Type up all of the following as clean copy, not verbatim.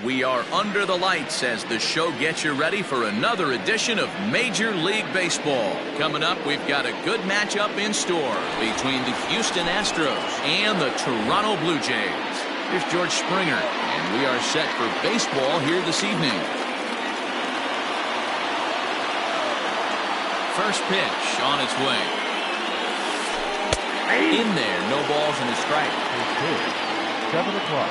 We are under the lights as the show gets you ready for another edition of Major League Baseball. Coming up, we've got a good matchup in store between the Houston Astros and the Toronto Blue Jays. Here's George Springer, and we are set for baseball here this evening. First pitch on its way. In there, no balls and a strike. 7 o'clock.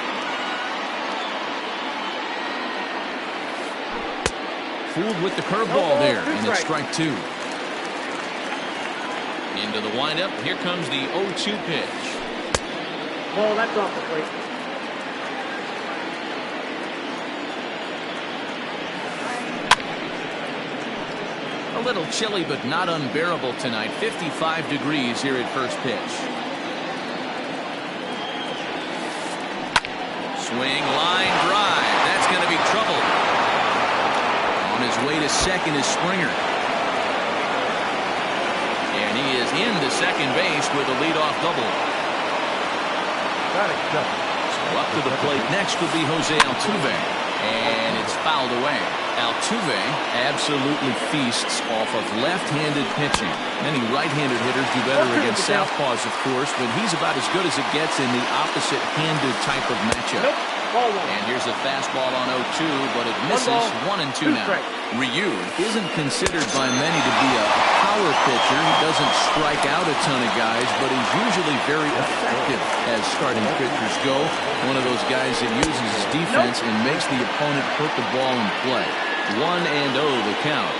Fooled with the curveball there, and it's strike two. Into the windup, here comes the 0-2 pitch. Ball, that's off the plate. A little chilly, but not unbearable tonight. 55 degrees here at first pitch. Swing, line drive. That's going to be trouble. On his way to second is Springer. And he is into second base with a leadoff double. So up to the plate next will be Jose Altuve. And it's fouled away. Altuve absolutely feasts off of left-handed pitching. Many right-handed hitters do better against southpaws, of course, but he's about as good as it gets in the opposite-handed type of matchup. And here's a fastball on 0-2, but it misses. 1-2 now. Ryu isn't considered by many to be a power pitcher. He doesn't strike out a ton of guys, but he's usually very effective as starting pitchers go. One of those guys that uses his defense and makes the opponent put the ball in play. 1-0 the count.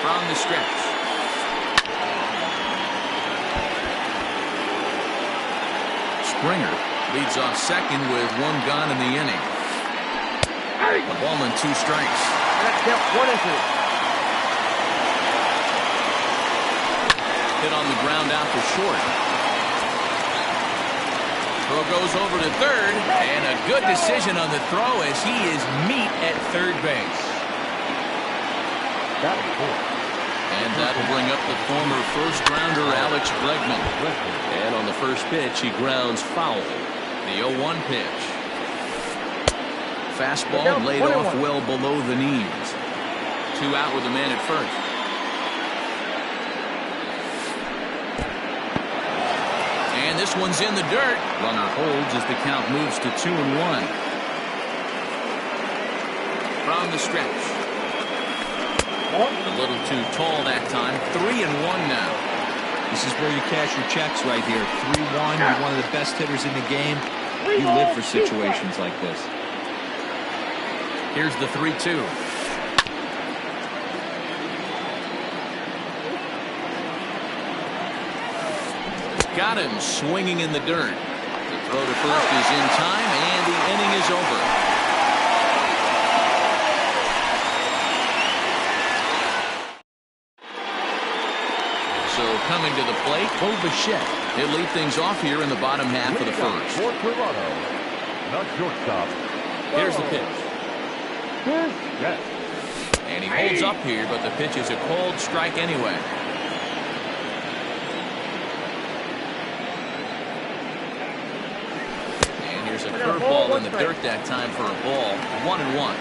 From the stretch. Springer leads off second with one gone in the inning. A ball and 2 strikes. That's count 1-2. Hit on the ground out to short. Throw goes over to third, and a good decision on the throw as he is meat at third base. And that'll bring up the former first-rounder Alex Bregman. And on the first pitch, he grounds foul. The 0-1 pitch. Fastball laid off well below the knees. 2 out with a man at first. And this one's in the dirt. Runner holds as the count moves to 2-1. From the stretch. A little too tall that time. 3-1 now. This is where you cash your checks right here. 3-1. You're one of the best hitters in the game. You live for situations like this. Here's the 3-2. Got him swinging in the dirt. The throw to first is in time, and the inning is over. So coming to the plate, Bo Bichette. He'll lead things off here in the bottom half of the first. For Toronto, the shortstop. Here's the pitch. And he holds up here, but the pitch is a cold strike anyway. And here's a curveball in the dirt that time for a ball. 1-1.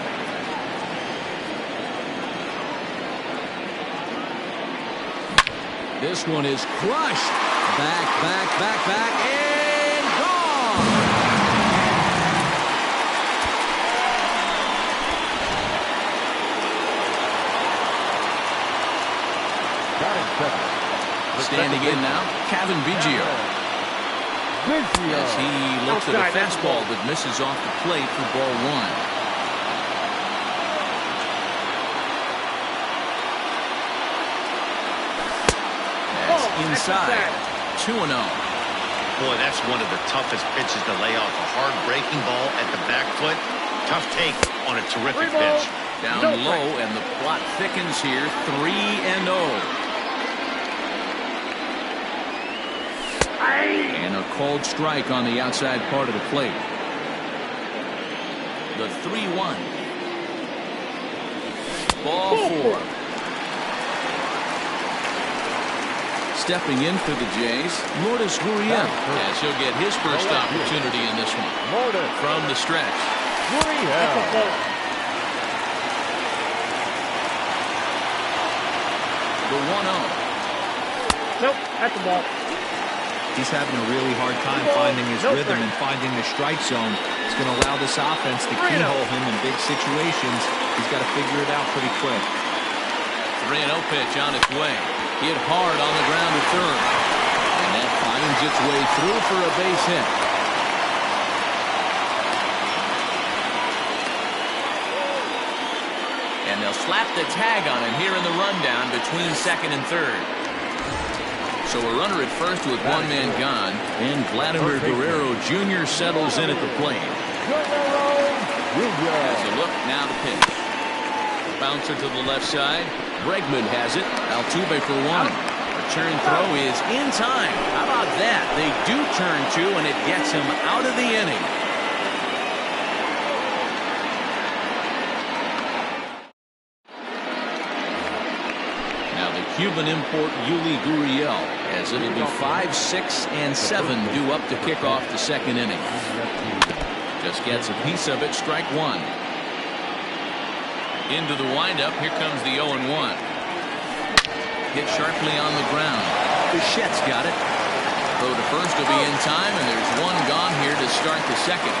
This one is crushed. Back, and gone. Standing in now, Kevin Biggio. As he looks at a fastball that misses off the plate for ball 1. Inside. 2-0. Boy, that's one of the toughest pitches to lay off. A hard breaking ball at the back foot. Tough take on a terrific pitch. Down low, and the plot thickens here. 3-0. And a called strike on the outside part of the plate. The 3-1. Ball 4. Stepping in for the Jays, Lourdes Gurriel, as he'll get his first opportunity in this one. From the stretch. That's a ball. The 1-0. Nope, that's a ball. He's having a really hard time finding his rhythm and finding the strike zone. It's going to allow this offense to keyhole him in big situations. He's got to figure it out pretty quick. 3-0 pitch on its way. Hit hard on the ground to third. And that finds its way through for a base hit. And they'll slap the tag on him here in the rundown between second and third. So a runner at first with one man gone, and Vladimir Guerrero Jr. settles in at the plate. Has a look, now the pitch. Bouncer to the left side. Bregman has it. Altuve for one. Return throw is in time. How about that? They do turn two, and it gets him out of the inning. Cuban import Yuli Gurriel, as it'll be 5, 6, and 7 due up to kick off the second inning. Just gets a piece of it, strike one. Into the windup, here comes the 0-1. Hit sharply on the ground. Bichette's got it. Throw to first will be in time, and there's one gone here to start the second.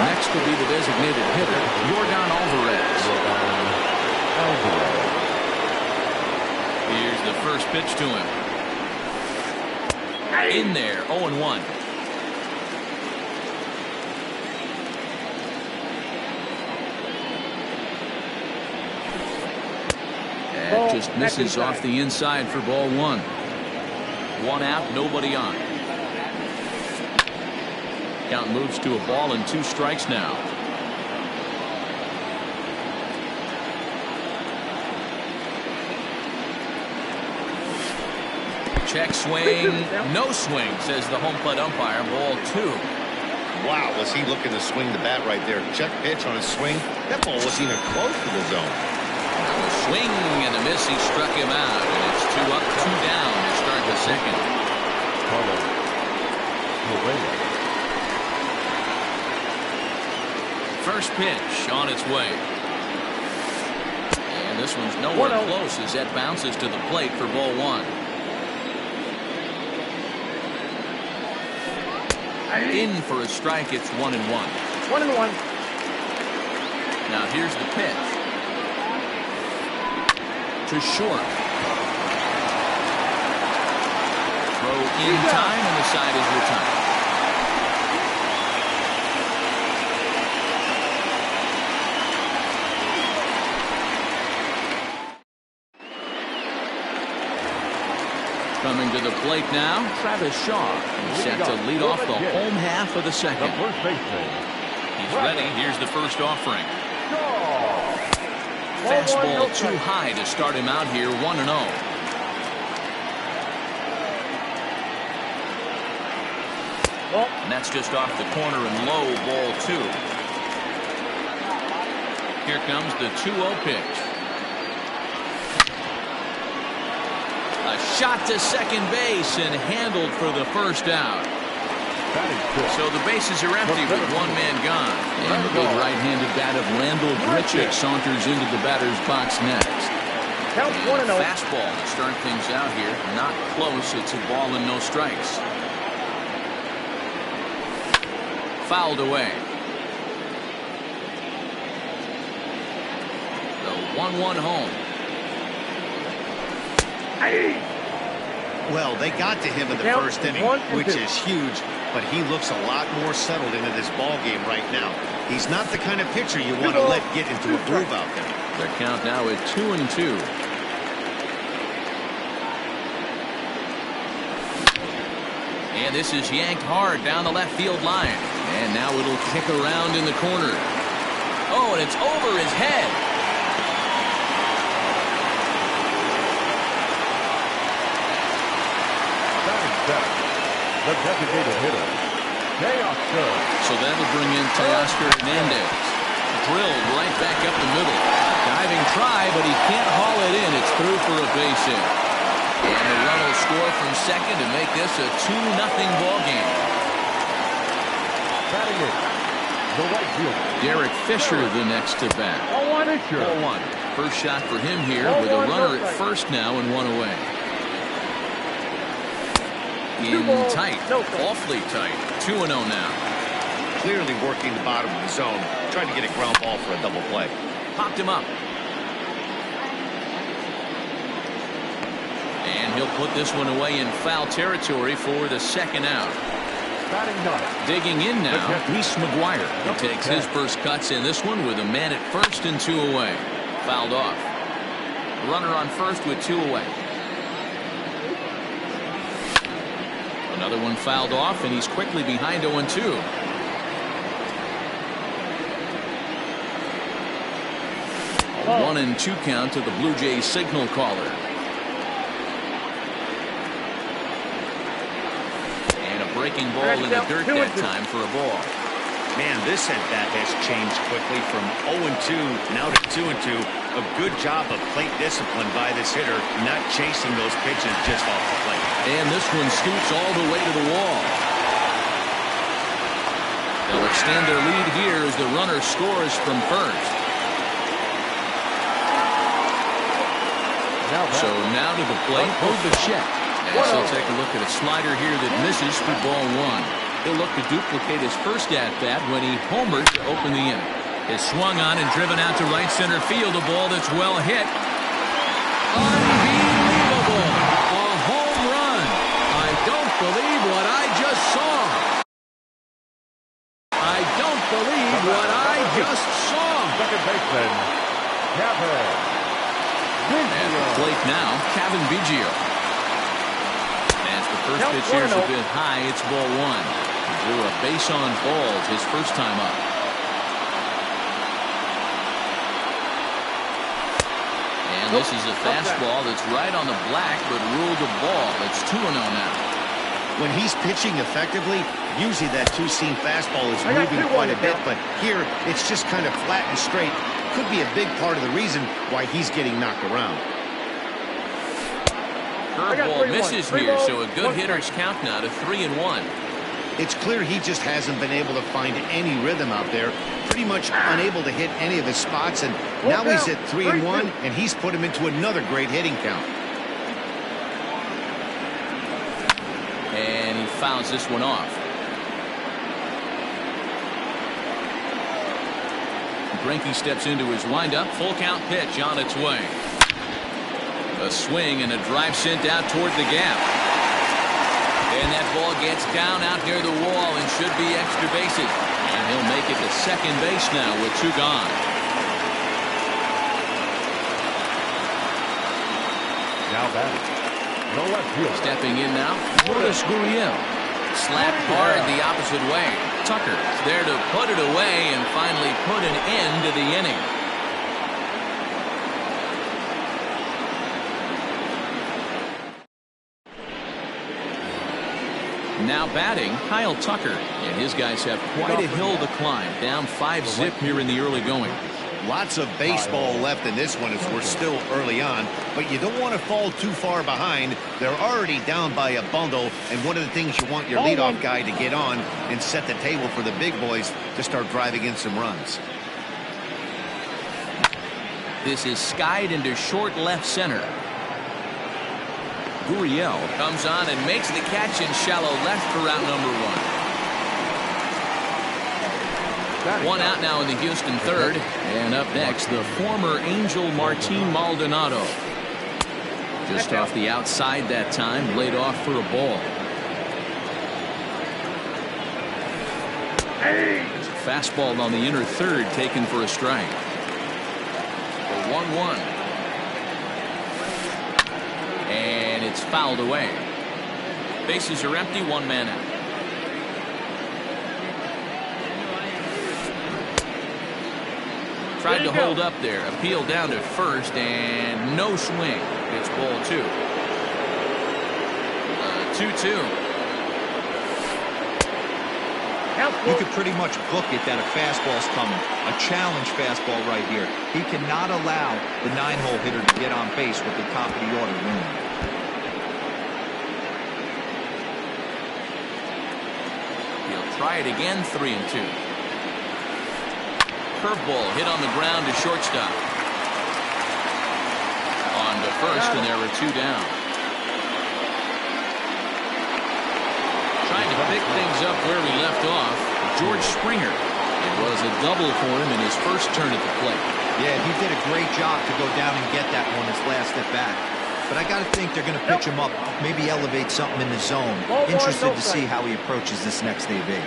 Next will be the designated hitter, Yordan Alvarez. Here's the first pitch to him. In there, 0-1. That just misses off the inside for ball one. One out, nobody on. Count moves to a ball and 2 strikes now. Check swing, no swing, says the home plate umpire. Ball 2. Wow, was he looking to swing the bat right there? Check pitch on his swing. That ball wasn't even close to the zone. Now a swing and a miss. He struck him out, and it's 2 up, 2 down to start the second. First pitch on its way. And this one's nowhere close as that bounces to the plate for ball 1. In for a strike, it's 1-1. 1-1. Now here's the pitch. To short. Throw in time, and the side is retired. Coming to the plate now, Travis Shaw. He's set to lead off the home half of the second. He's ready. Here's the first offering. Fastball too high to start him out here, 1-0. And that's just off the corner and low, ball 2. Here comes the 2-0 pitch. A shot to second base and handled for the first out. So the bases are empty with one man gone. And the big right-handed bat of Randall Grichuk saunters into the batter's box next. Count 1-0. Fastball to start things out here. Not close. It's a ball and no strikes. Fouled away. The 1-1 home. Well, they got to him in the first inning, which is huge, but he looks a lot more settled into this ball game right now. He's not the kind of pitcher you want to let get into a groove out there. Their count now at 2-2. And this is yanked hard down the left field line. And now it'll kick around in the corner. Oh, and it's over his head. The designated hitter, Teoscar. So that'll bring in Teoscar Hernandez. Drilled right back up the middle. Diving try, but he can't haul it in. It's through for a base hit. And the run will score from second to make this a 2-0 ball game. Batting it, The right fielder. Derek Fisher the next to bat. Ball one. First shot for him here with a runner at first now and one away. In tight, awfully tight. 2-0 now. Clearly working the bottom of the zone, trying to get a ground ball for a double play. Popped him up. And he'll put this one away in foul territory for the second out. Digging in now, Reese McGuire. He takes his first cuts in this one with a man at first and 2 away. Fouled off. Runner on first with 2 away. Another one fouled off, and he's quickly behind 0-2. A 1-2 count to the Blue Jays signal caller. And a breaking ball in the dirt that time for a ball. Man, this at-bat has changed quickly from 0-2 now to 2-2. A good job of plate discipline by this hitter, not chasing those pitches just off the plate. And this one scoots all the way to the wall. They'll extend their lead here as the runner scores from first. So now to the plate, Bichette. As he'll take a look at a slider here that misses for ball one. He'll look to duplicate his first at-bat when he homered to open the inning. Is swung on and driven out to right center field. A ball that's well hit. Unbelievable. A home run. I don't believe what I just saw. I don't believe what I just saw. Second baseman, Kevin. At the plate now, Kevin Biggio. As the first pitch here's a bit high, it's ball one. He drew a base on balls his first time up. And this is a fastball that's right on the black, but ruled a ball. It's 2-0 now. When he's pitching effectively, usually that two-seam fastball is moving quite a bit, but here it's just kind of flat and straight. Could be a big part of the reason why he's getting knocked around. Curveball misses here, so a good hitter's count now to 3-1. It's clear he just hasn't been able to find any rhythm out there. Pretty much unable to hit any of his spots, and now he's at 3-1, and he's put him into another great hitting count. And he fouls this one off. Greinke steps into his windup. Full count pitch on its way. A swing and a drive sent out toward the gap. And that ball gets down out near the wall and should be extra bases. And he'll make it to second base now with 2 gone. Now batting. No left field. Stepping in now, Lourdes Gurriel. Slapped hard the opposite way. Tucker there to put it away and finally put an end to the inning. Now batting, Kyle Tucker. And his guys have quite a hill to climb. Down 5-zip here in the early going. Lots of baseball left in this one as we're still early on, but you don't want to fall too far behind. They're already down by a bundle, and one of the things you want your leadoff guy to get on and set the table for the big boys to start driving in some runs. This is skied into short left center. Gurriel comes on and makes the catch in shallow left for out number 1. One out now in the Houston third. And up next, the former Angel Martin Maldonado. Just off the outside that time, laid off for a ball. There's a fastball on the inner third taken for a strike. The 1-1. And it's fouled away. Bases are empty, 1 man out. Tried to hold up there. Appeal down to first and no swing. It's ball 2. 2-2. You could pretty much book it that a fastball's coming. A challenge fastball right here. He cannot allow the 9-hole hitter to get on base with the top of the order looming. He'll try it again, 3-2. Curveball hit on the ground to shortstop. On to first, and there are 2 down. Trying to pick things up where we left off, George Springer. It was a double for him in his first turn at the plate. Yeah, he did a great job to go down and get that one his last at bat. But I got to think they're going to pitch him up, maybe elevate something in the zone. Interested to see how he approaches this next AB.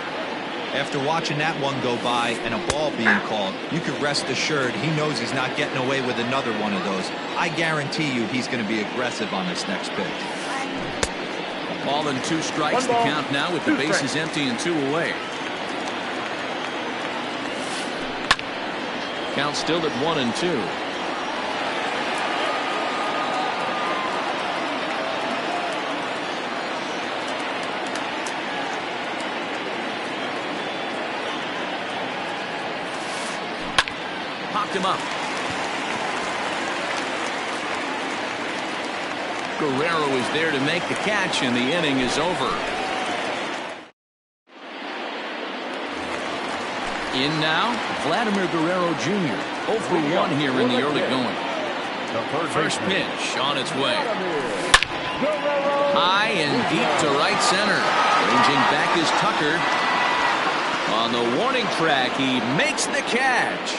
After watching that one go by and a ball being called, you could rest assured he knows he's not getting away with another one of those. I guarantee you he's going to be aggressive on this next pitch. Ball and 2 strikes. The count now with the bases empty and 2 away. Count still at 1 and 2. Popped him up. Guerrero is there to make the catch, and the inning is over. In now, Vladimir Guerrero Jr. 0 for 1 here in the early going. First pitch on its way. High and deep to right center. Ranging back is Tucker. On the warning track, he makes the catch.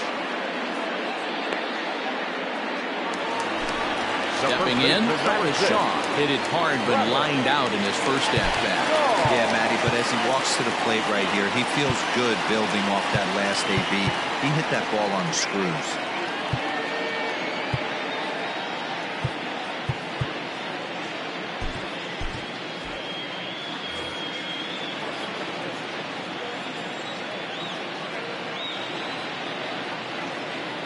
Stepping in, Shaw hit it hard but lined out in his first at-bat. Yeah, Matty, but as he walks to the plate right here, he feels good building off that last AB. He hit that ball on the screws.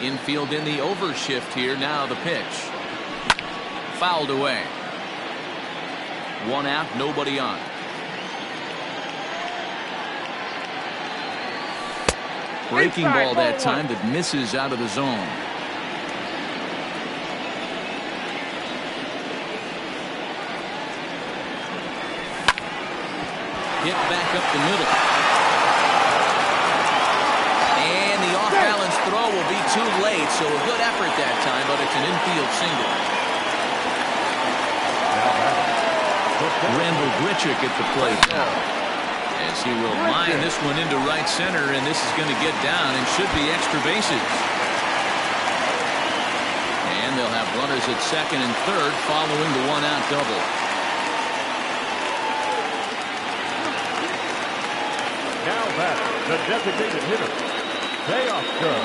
Infield in the overshift here. Now the pitch. Fouled away. 1 out, nobody on. Breaking ball that time that misses out of the zone. Hit back up the middle. And the off-balance throw will be too late, so a good effort that time, but it's an infield single. Randall Grichuk at the plate now, as he will line this one into right center, and this is going to get down and should be extra bases. And they'll have runners at second and third following the 1-out double. Now back, the designated hitter, Teoscar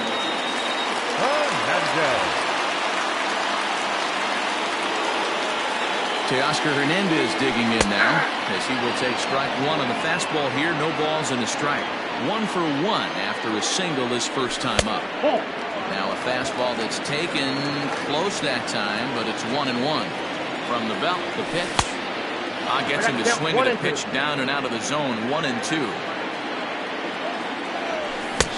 Hernandez. Teoscar Hernandez digging in now, as he will take strike 1 on the fastball here. No balls and a strike. 1 for 1 after a single this first time up. Now a fastball that's taken close that time, but it's 1-1. From the belt, the pitch. Gets him to swing at a pitch down and out of the zone. 1-2.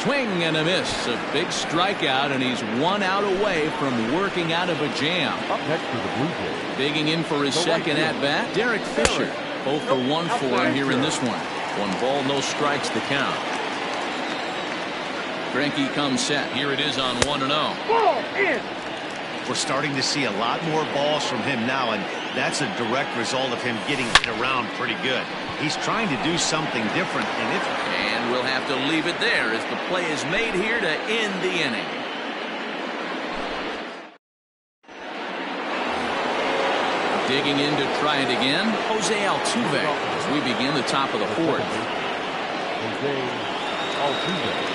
Swing and a miss. A big strikeout, and he's 1 out away from working out of a jam. Up next to the Blue Jays. Digging in for his second at-bat, Derek Fisher. 0 for 1 for him here in this one. 1 ball, no strikes the count. Greinke comes set. Here it is on 1-0. Ball in. We're starting to see a lot more balls from him now, and that's a direct result of him getting hit around pretty good. He's trying to do something different, and we'll have to leave it there as the play is made here to end the inning. Digging in to try it again, Jose Altuve, as we begin the top of the 4th. Jose Altuve.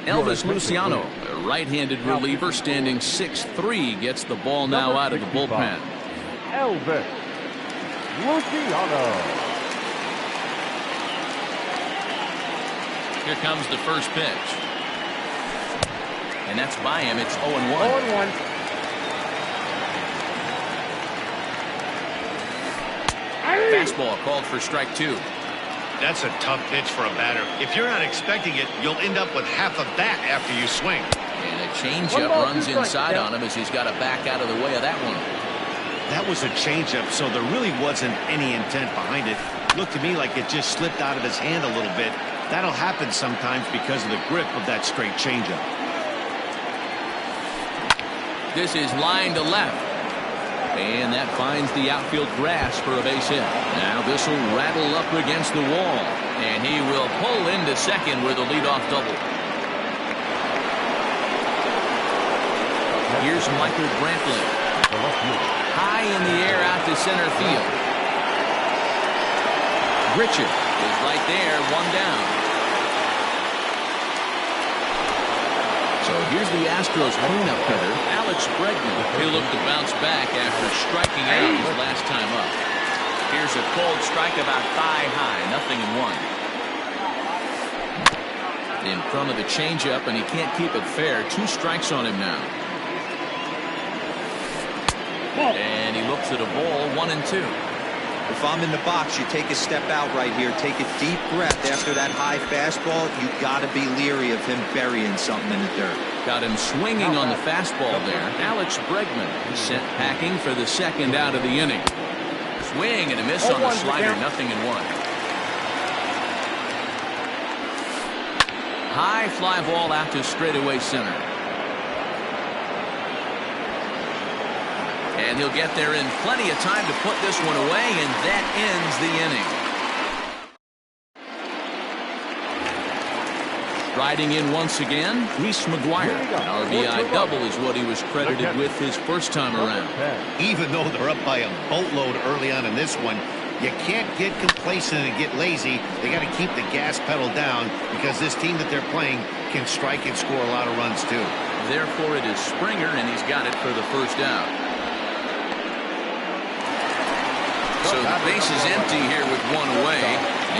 Elvis Luciano, a right-handed reliever, standing 6'3", gets the ball now out of the bullpen. Elvis Luciano. Here comes the first pitch. And that's by him. It's 0-1. 0-1. Fastball called for strike 2. That's a tough pitch for a batter. If you're not expecting it, you'll end up with half a bat after you swing. And a changeup runs inside on him as he's got to back out of the way of that one. That was a changeup, so there really wasn't any intent behind it. Looked to me like it just slipped out of his hand a little bit. That'll happen sometimes because of the grip of that straight changeup. This is line to left. And that finds the outfield grass for a base hit. Now this will rattle up against the wall. And he will pull into second with a leadoff double. Here's Michael Brantley. High in the air out to center field. Richard is right there, one down. So here's the Astros cleanup hitter, Alex Bregman. He'll look to bounce back after striking out his last time up. Here's a cold strike about thigh high, 0-1. In front of the changeup, and he can't keep it fair. 2 strikes on him now. And he looks at a ball, 1-2. If I'm in the box, you take a step out right here, take a deep breath after that high fastball. You got to be leery of him burying something in the dirt. Got him swinging on the fastball there. Alex Bregman sent packing for the second out of the inning. Swing and a miss on the slider, 0-1. High fly ball out to straightaway center. And he'll get there in plenty of time to put this one away, and that ends the inning. Riding in once again, Reese McGuire. An RBI double is what he was credited with his first time around. Even though they're up by a boatload early on in this one, you can't get complacent and get lazy. They got to keep the gas pedal down because this team that they're playing can strike and score a lot of runs too. Therefore, it is Springer, and he's got it for the first out. So the base is empty here with one away.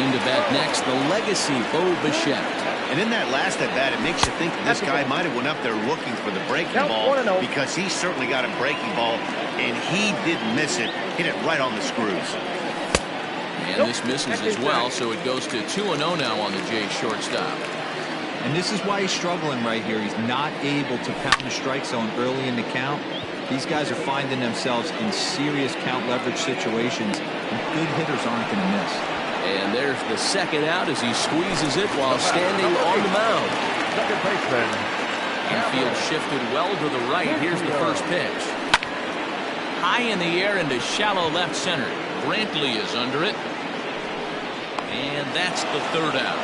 In to bat next, the legacy Bo Bichette. And in that last at bat, it makes you think that this guy might have went up there looking for the breaking ball because he certainly got a breaking ball, and he didn't miss it. Hit it right on the screws. And this misses as well, so it goes to 2-0 now on the Jays shortstop. And this is why he's struggling right here. He's not able to pound the strike zone early in the count. These guys are finding themselves in serious count leverage situations, and good hitters aren't going to miss. And there's the second out as he squeezes it while standing on the mound. Second baseman. Infield shifted well to the right. Here's the first pitch. High in the air into shallow left center. Brantley is under it. And that's the third out.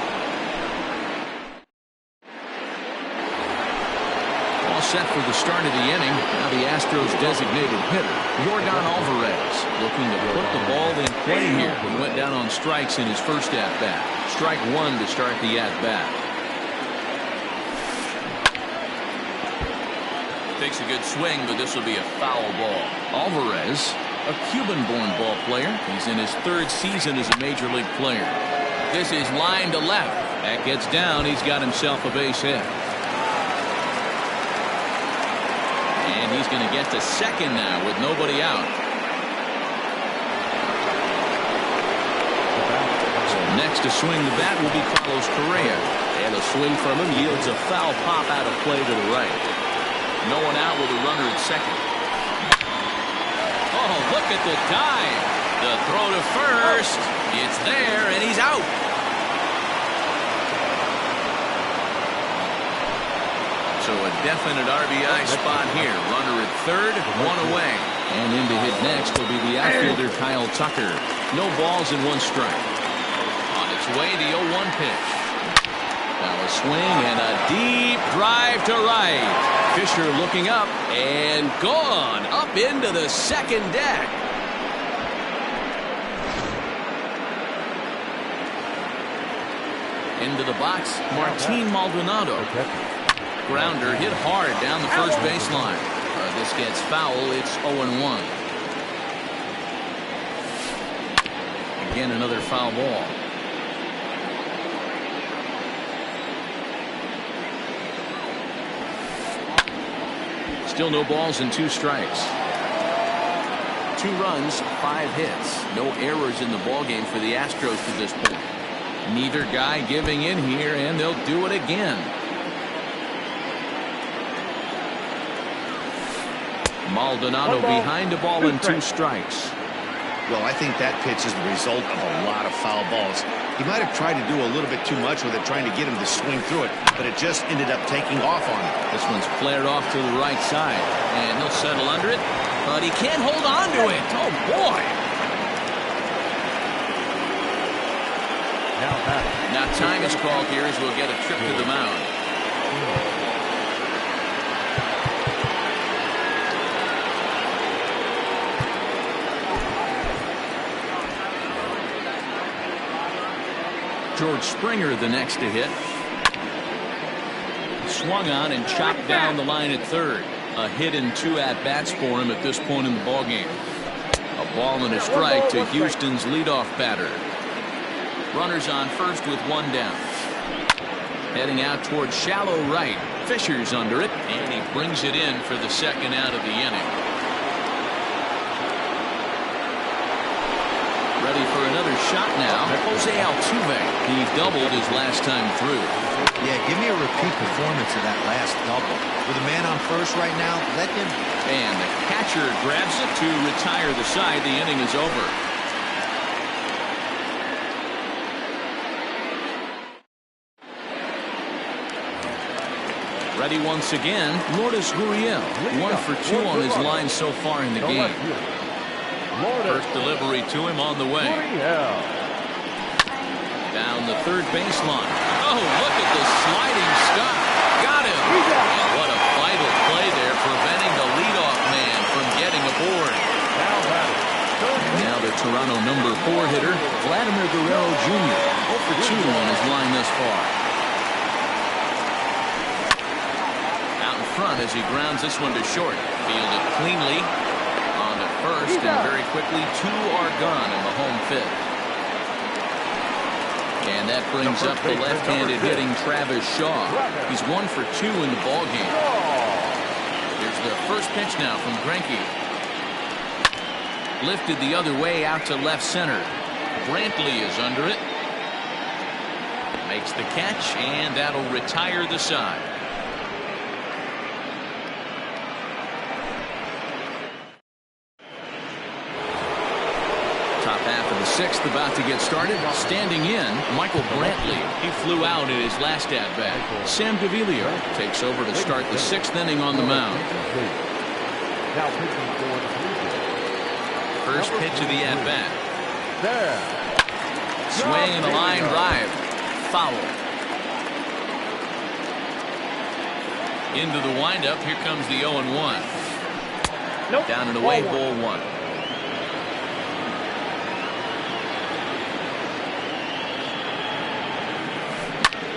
All set for the start of the inning. Now the Astros designated hitter, Jordan Alvarez, looking to put the ball in play here. He went down on strikes in his first at-bat. Strike one to start the at-bat. Takes a good swing, but this will be a foul ball. Alvarez, a Cuban-born ball player. He's in his third season as a major league player. This is line to left. That gets down. He's got himself a base hit. And he's going to get to second now with nobody out. So next to swing the bat will be Carlos Correa. And a swing from him yields a foul pop out of play to the right. No one out with a runner at second. Oh, look at the dive. The throw to first. It's there, and he's out. So a definite RBI spot here. Runner at third, one away. And in to hit next will be the outfielder Kyle Tucker. No balls and one strike. On its way, the 0-1 pitch. Now a swing and a deep drive to right. Fisher looking up and gone up into the second deck. Into the box, Martin Maldonado. Grounder hit hard down the first baseline. This gets foul. It's 0-1. Again, another foul ball. Still no balls and two strikes. 2 runs, 5 hits. No errors in the ballgame for the Astros to this point. Neither guy giving in here, and they'll do it again. Maldonado behind the ball and 2 strikes. Well, I think that pitch is the result of a lot of foul balls. He might have tried to do a little bit too much with it, trying to get him to swing through it, but it just ended up taking off on him. This one's flared off to the right side, and he'll settle under it, but he can't hold on to it. Oh, boy. Now time is called here as we'll get a trip to the mound. George Springer the next to hit. Swung on and chopped down the line at third. A hit and 2 at-bats for him at this point in the ballgame. A ball and a strike to Houston's leadoff batter. Runners on first with 1 down. Heading out towards shallow right. Fisher's under it, and he brings it in for the 2nd out of the inning. Ready for another shot now. Jose Altuve. He doubled his last time through. Yeah, give me a repeat performance of that last double. With a man on first right now, let him. And the catcher grabs it to retire the side. The inning is over. Ready once again, Lourdes Gurriel. 1 for 2 on his line so far in the game. First delivery to him on the way. Down the third baseline. Oh, look at this sliding stop. Got him. What a vital play there, preventing the leadoff man from getting aboard. Now the Toronto number 4 hitter, Vladimir Guerrero Jr. 0 for 2 on his line thus far. Out in front as he grounds this one to short. Fielded cleanly. On to first, and very quickly 2 are gone in the home 5th. And that brings up the left-handed hitting Travis Shaw. He's 1 for 2 in the ballgame. Here's the first pitch now from Greinke. Lifted the other way out to left center. Brantley is under it. Makes the catch, and that'll retire the side. Top half of the 6th about to get started. Standing in, Michael Brantley. He flew out in his last at-bat. Sam Gaviglio takes over to start the 6th inning on the mound. First pitch of the at-bat. Swing and a line drive. Foul. Into the windup. Here comes the 0-1. Nope. Down and away, ball 1.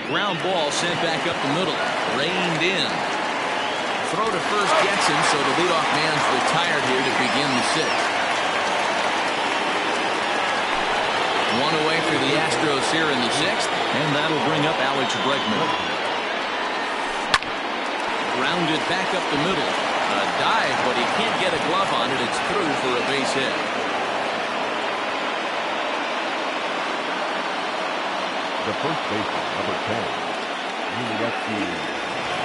Ground ball sent back up the middle. Reined in. Throw to first gets him, so the leadoff man's retired here to begin the 6th. 1 away for the Astros here in the 6th, and that'll bring up Alex Bregman. Grounded back up the middle. A dive, but he can't get a glove on it. It's through for a base hit. The first baseman, number 10.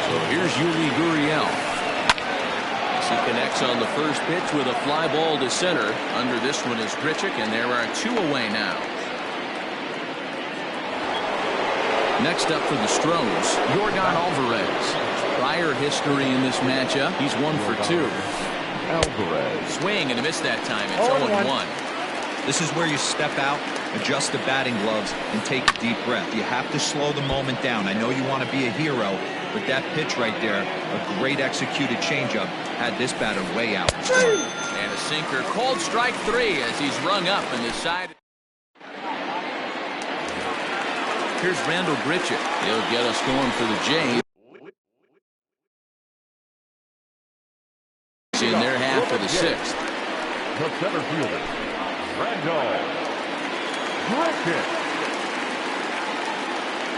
So here's Yuli Gurriel. As he connects on the first pitch with a fly ball to center. Under this one is Grichuk, and there are 2 away now. Next up for the Stros, Yordan Alvarez. Prior history in this matchup, he's 1 for 2. Alvarez. Swing and a miss that time. It's 0-1. This is where you step out, adjust the batting gloves, and take a deep breath. You have to slow the moment down. I know you want to be a hero, but that pitch right there, a great executed changeup, had this batter way out. And a sinker, called strike 3 as he's rung up and decided. Here's Randall Grichuk. He'll get us going for the Jays. In their half of the 6th. The center fielder, Randall Grichuk.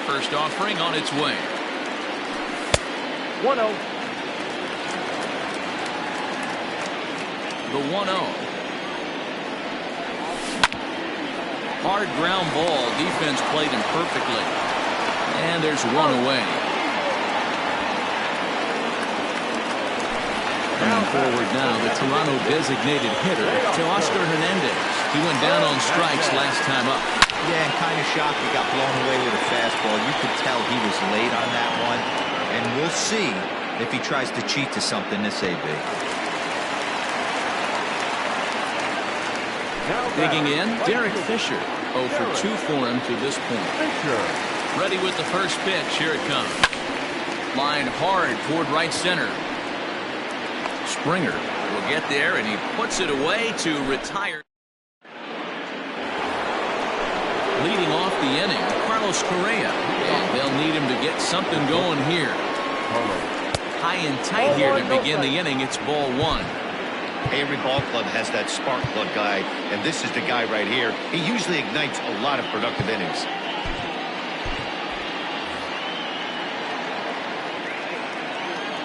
First offering on its way. 1-0. The 1-0. Hard ground ball. Defense played him perfectly. And there's 1 away. Coming forward now, the Toronto designated hitter, Teoscar Hernandez. He went down on strikes last time up. Yeah, and kind of shocked he got blown away with a fastball. You could tell he was late on that one. And we'll see if he tries to cheat to something this AB. Digging in, Derek Fisher. 0 for 2 for him to this point. Ready with the first pitch. Here it comes. Line hard toward right center. Springer will get there, and he puts it away to retire. Leading off the inning, Carlos Correa. And they'll need him to get something going here. High and tight here to begin the inning. It's ball 1. Every ball club has that spark plug guy, and this is the guy right here. He usually ignites a lot of productive innings.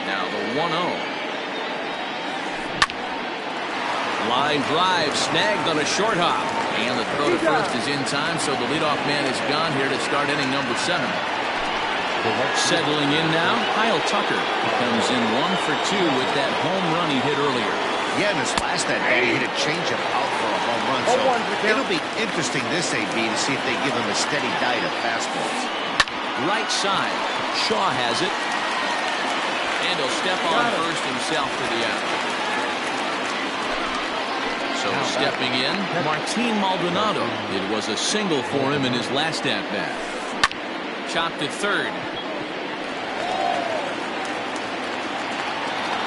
Now the 1-0. Line drive snagged on a short hop. And the throw to first is in time, so the leadoff man is gone here to start inning number 7. Settling in now, Kyle Tucker. He comes in 1 for 2 with that home run he hit earlier. Yeah, in his last at-bat, he hit a changeup out for a home run, so it'll be interesting this AB to see if they give him a steady diet of fastballs. Right side, Shaw has it. And he'll step on first himself for the out. So stepping in, Martin Maldonado. It was a single for him in his last at-bat. Chopped at third.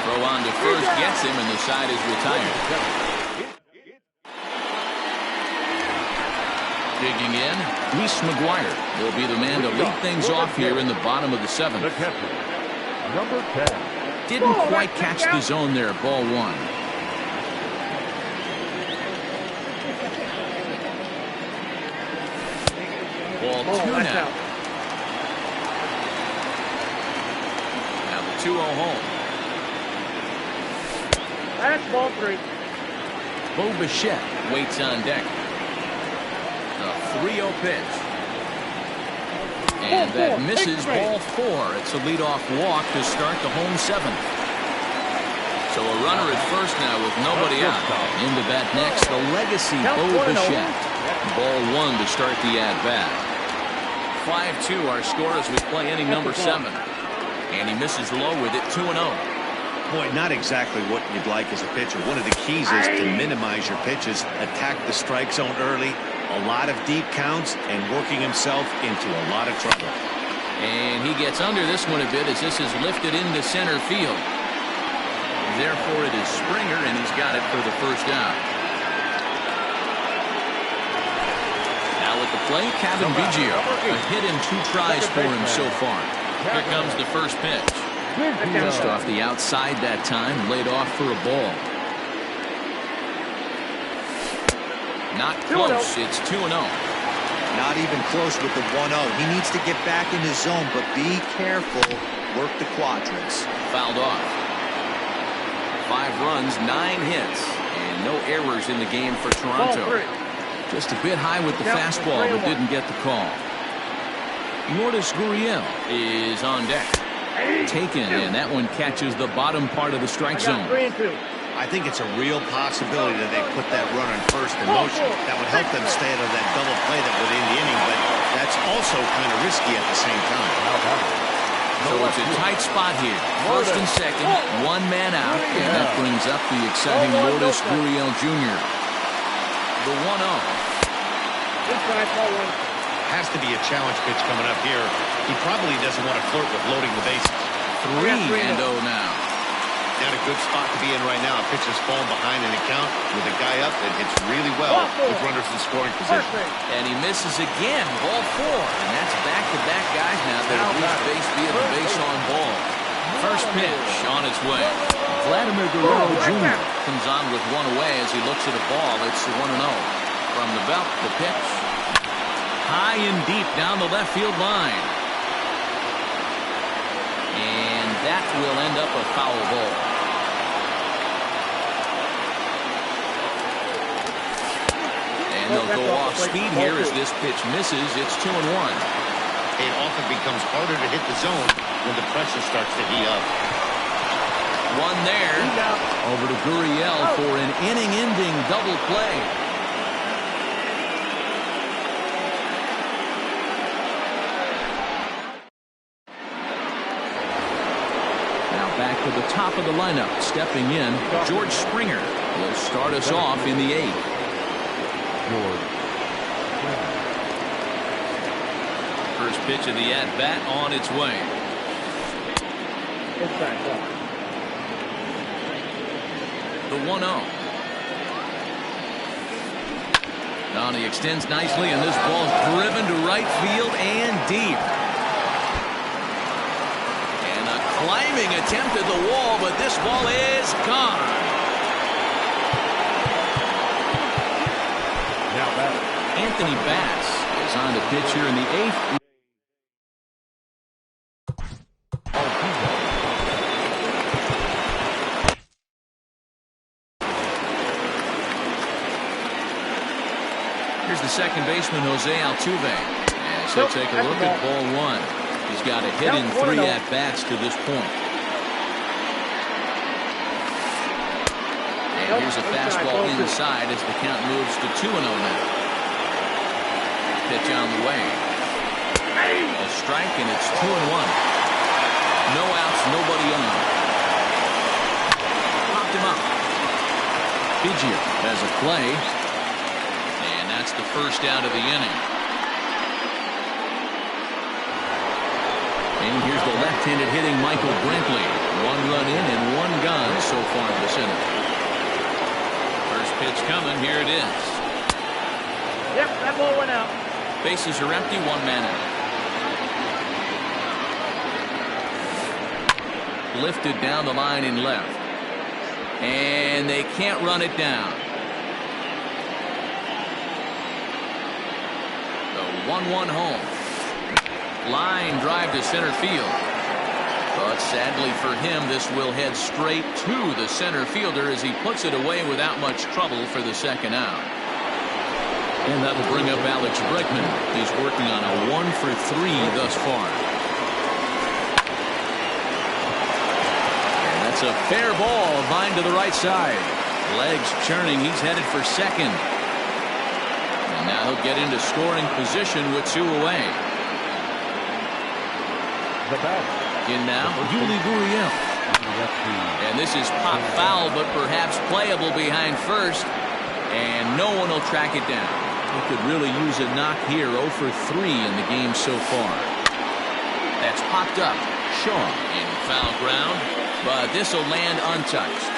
Throw on to first gets him, and the side is retired. Digging in, Reese McGuire will be the man to lead things off here in the bottom of the 7th. Number 10. Didn't quite catch the zone there, ball 1. Ball 2 now. Now the 2-0 home. That's ball 3. Bo Bichette waits on deck. The 3-0 pitch. And that misses ball 4. It's a leadoff walk to start the home 7th. So a runner at first now with nobody out. Into bat next, the legacy Bo Bichette. Ball 1 to start the at-bat. 5-2 our score as we play inning number 7. And he misses low with it, 2-0. Boy, not exactly what you'd like as a pitcher. One of the keys is to minimize your pitches, attack the strike zone early, a lot of deep counts, and working himself into a lot of trouble. And he gets under this one a bit as this is lifted into center field. Therefore, it is Springer, and he's got it for the first down. Now at the plate, Kevin Biggio. A hit and 2 tries for him so far. Here comes the first pitch. Just off the outside that time, laid off for a ball. Not close. It's 2-0. Not even close with the 1-0. He needs to get back in his zone, but be careful. Work the quadrants. Fouled off. 5 runs, 9 hits, and no errors in the game for Toronto. Just a bit high with the fastball, but didn't get the call. Lourdes Gurriel is on deck. Taken, and that one catches the bottom part of the strike zone. I think it's a real possibility that they put that runner in first in motion. That would help them stay out of that double play that would end the inning, but that's also kind of risky at the same time. So it's a tight spot here. First and second, 1 man out, and that brings up the exciting Lourdes Gurriel Jr. The 1-0. Has to be a challenge pitch coming up here. He probably doesn't want to flirt with loading the bases. 3-0 now. Not a good spot to be in right now. A pitcher's falling behind in the count with a guy up that hits really well with runners in scoring position. And he misses again. Ball 4. And that's back-to-back guys now that have reached base via the base on ball. First pitch on its way. Vladimir Guerrero Jr. comes on with 1 away as he looks at a ball. It's 1-0. From the belt, the pitch. High and deep down the left field line. And that will end up a foul ball. And they'll go off speed here as this pitch misses. It's 2-1. It often becomes harder to hit the zone when the pressure starts to heat up. One there. Over to Gurriel for an inning-ending double play. Now back to the top of the lineup. Stepping in, George Springer will start us off in the 8th. First pitch of the at-bat on its way. The 1-0. Now he extends nicely, and this ball's driven to right field and deep. And a climbing attempt at the wall, but this ball is gone. Anthony Bass is on the pitch here in the 8th. Here's the second baseman, Jose Altuve. As he'll take a look at ball 1. He's got a hit in 3 at-bats to this point. And here's a fastball inside as the count moves to 2-0 now. Pitch on the way. A strike, and it's 2-1. No outs, nobody on. Popped him up. Biggio has a play. And that's the first out of the inning. And here's the left-handed hitting Michael Brantley. 1 run in and 1 gone so far this inning. First pitch coming. Here it is. Yep, that ball went out. Bases are empty, 1 man out. Lifted down the line in left. And they can't run it down. The 1-1 home. Line drive to center field. But sadly for him, this will head straight to the center fielder as he puts it away without much trouble for the second out. And that will bring up Alex Bregman. He's working on a 1 for 3 thus far. And that's a fair ball, line to the right side. Legs churning. He's headed for second. And now he'll get into scoring position with 2 away. In now, Yuli Gurriel. And this is pop foul, but perhaps playable behind first. And no one will track it down. He could really use a knock here. 0 for 3 in the game so far. That's popped up. Shaw in foul ground, but this will land untouched.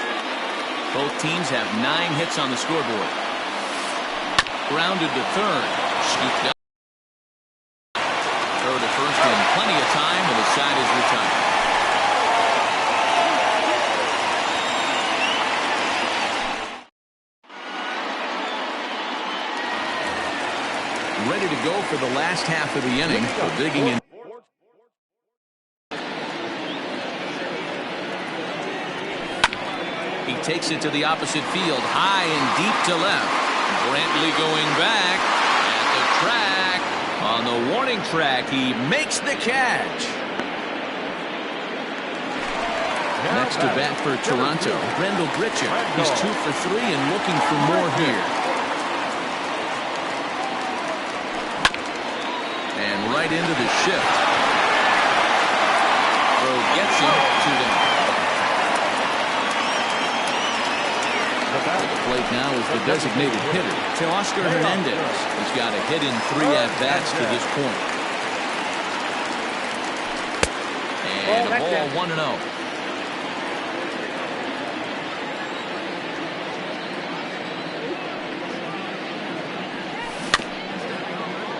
Both teams have 9 hits on the scoreboard. Grounded to third. Scooped up. Throw to first in plenty of time, and the side is retired. Ready to go for the last half of the inning. Digging in. He takes it to the opposite field, high and deep to left. Brantley going back at the track. On the warning track, he makes the catch. Next to bat for Toronto, Rendell Grichuk. He's 2 for 3 and looking for more here. And right into the shift. Throw gets him to them. At the plate now is the designated hitter, Teoscar Hernandez. He's got a hit in 3 at-bats to this point. And a ball 1-0.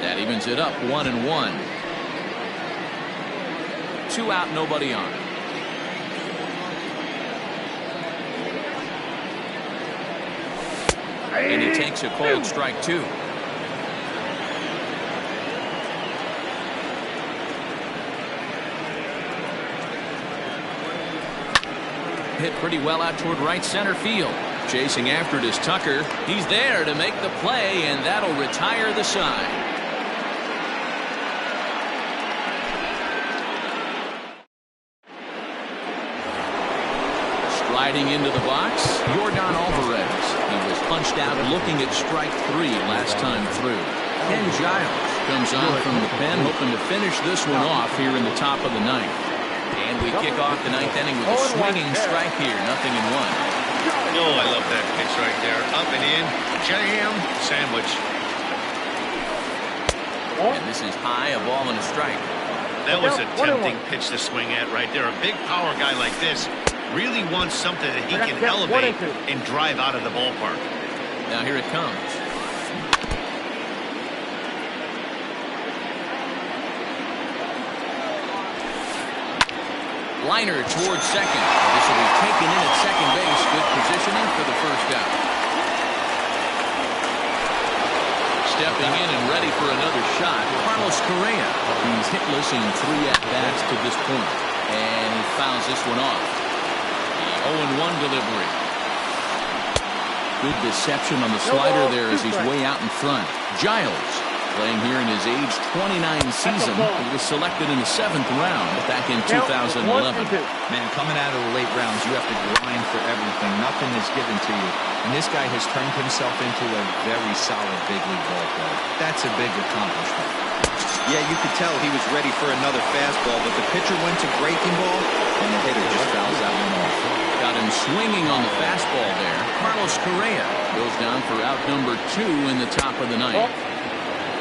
That evens it up 1-1. 2 out, nobody on. And he takes a cold strike 2. Hit pretty well out toward right center field. Chasing after it is Tucker. He's there to make the play, and that'll retire the side. Sliding into the box, Jordan Alvarez. He was punched out looking at strike 3 last time through. Ken Giles comes on from the pen, hoping to finish this one off here in the top of the 9th. And we kick off the 9th inning with a swinging strike here, 0-1. Oh, I love that pitch right there. Up and in, jam, sandwich. And this is high, a ball and a strike. That was a tempting pitch to swing at right there. A big power guy like this really wants something that he can elevate and drive out of the ballpark. Now here it comes. Liner towards second. This will be taken in at second base. Good positioning for the first out. Stepping in and ready for another shot, Carlos Correa. He's hitless in 3 at-bats to this point. And he fouls this one off. The 0-1 delivery. Good deception on the slider there as he's way out in front. Giles, playing here in his age 29 season. He was selected in the 7th round back in 2011. Man, coming out of the late rounds, you have to grind for everything. Nothing is given to you. And this guy has turned himself into a very solid big league ball player. That's a big accomplishment. Yeah, you could tell he was ready for another fastball, but the pitcher went to breaking ball, and the hitter just fouls that one off. Got him swinging on the fastball there. Carlos Correa goes down for out number 2 in the top of the 9th.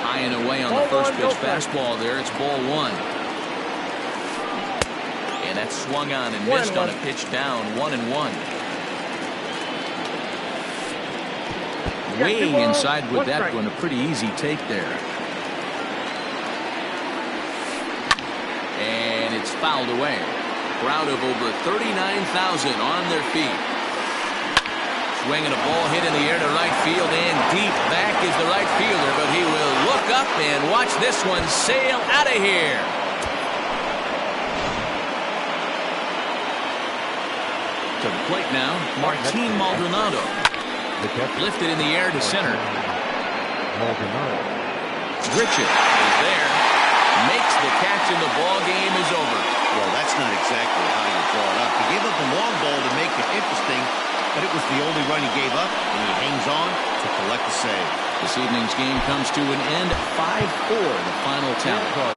High and away on the first pitch fastball there. It's ball 1. And that's swung on and missed on a pitch down. 1-1. Way inside with that one. A pretty easy take there. And it's fouled away. Crowd of over 39,000 on their feet. Swinging a ball hit in the air to right field and deep back is the right fielder, but he will look up and watch this one sail out of here. To the plate now, Martin Maldonado. Lifted in the air to center. Richard is there. Makes the catch and the ball game is over. Well, that's not exactly how you draw it up. He gave up a long ball to make it interesting, but it was the only run he gave up, and he hangs on to collect the save. This evening's game comes to an end, 5-4, the final tally.